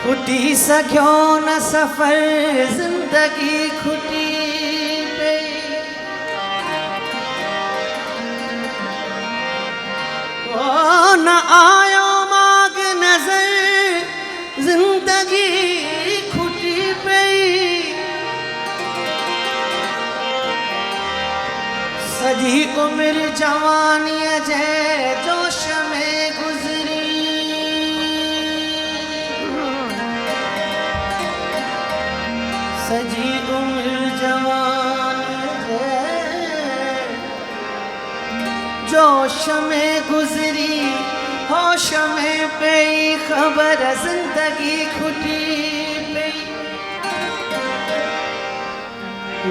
खुटी सघियो न सफ़र ज़िंदगी खुटी पे ओ न आयो माग नज़र ज़िंदगी खुटी पे सजी उम्र जवानी जे जोश में गुज़री सजी उम्र जवानी जे जोश में गुज़री होश में पई ख़बर ज़िंदगी खुटी पई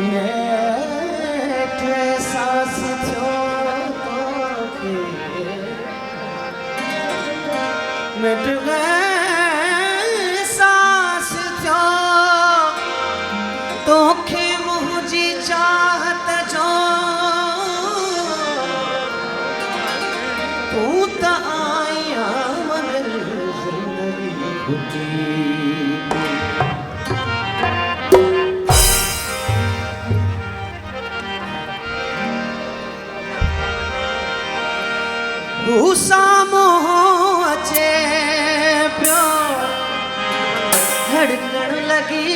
नेठे सांस थियो तोखे मिट गए सांस थियो तोखे मुझी चाहत जो तू त आया मगर ज़िंदगी खुटी सामो अचे पियो धड़कण लगी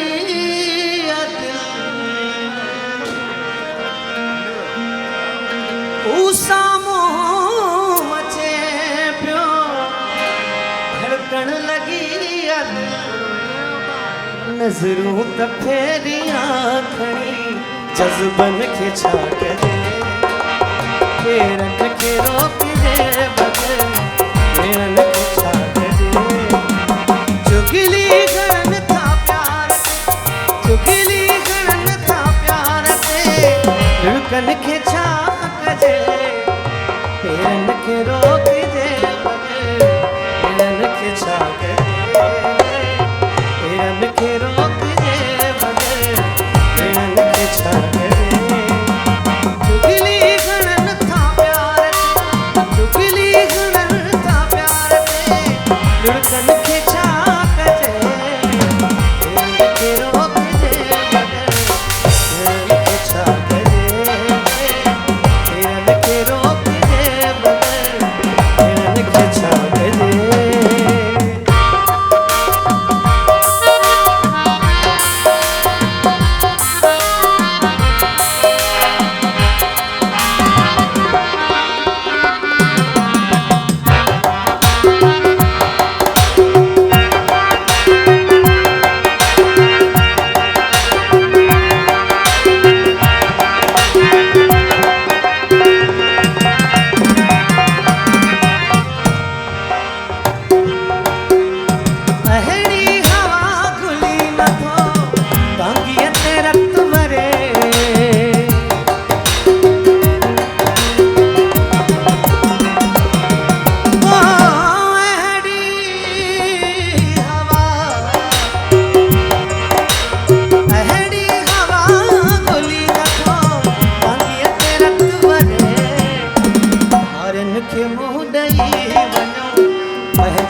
सामो अचे पियो धड़कण लगी नज़रूं त फेरियां खणी जज़्बन खे छा कजे फेरन खे रोकजे बग़ैर फेरन खे छा कजे चुगली करन था प्यार चुगली करन था प्यार ते धड़कन खे छा कजे फेरन खे रोकजे बग़ैर फेरन खे छा कजे फेरन खे रोकजे बग़ैर फेरन खे छा कजे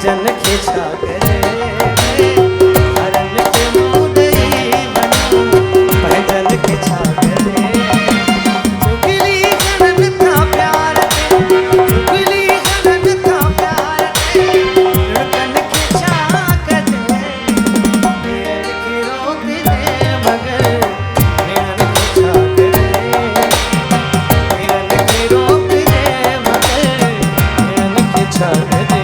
जन खे छा करे हरन खे मुंह ॾेई वञो पंहिंजन खे छा करे चुगली करन था प्यार ते चुगली करन था प्यार ते धड़कन खे छा कजे फेरन खे रोकजे मगर फेरन खे छा करे फेरन खे रोकजे मगर फेरन खे छा कजे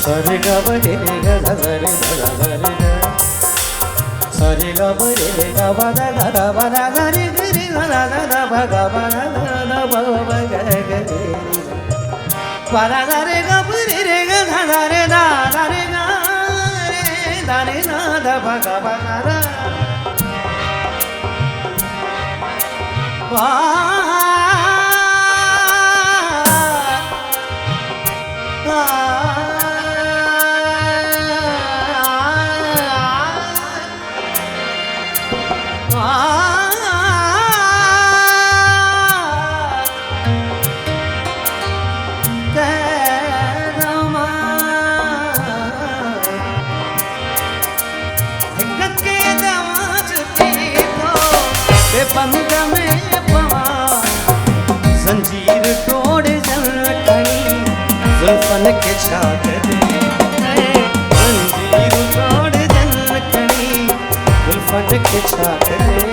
Sari ga ba re ga da da re da da re ga. Sari ga ba re ga ba da da ba da da re ga. दा भगवान दा भग गे पारा रे गबरी रे गा धा रे दा रे गा रे दा भगवान रा बंद में पवा जंजीर तोड़ जलखनी जुल्फन के छाग दे जंजीर तोड़ जलखनी जुल्फन के छाग दे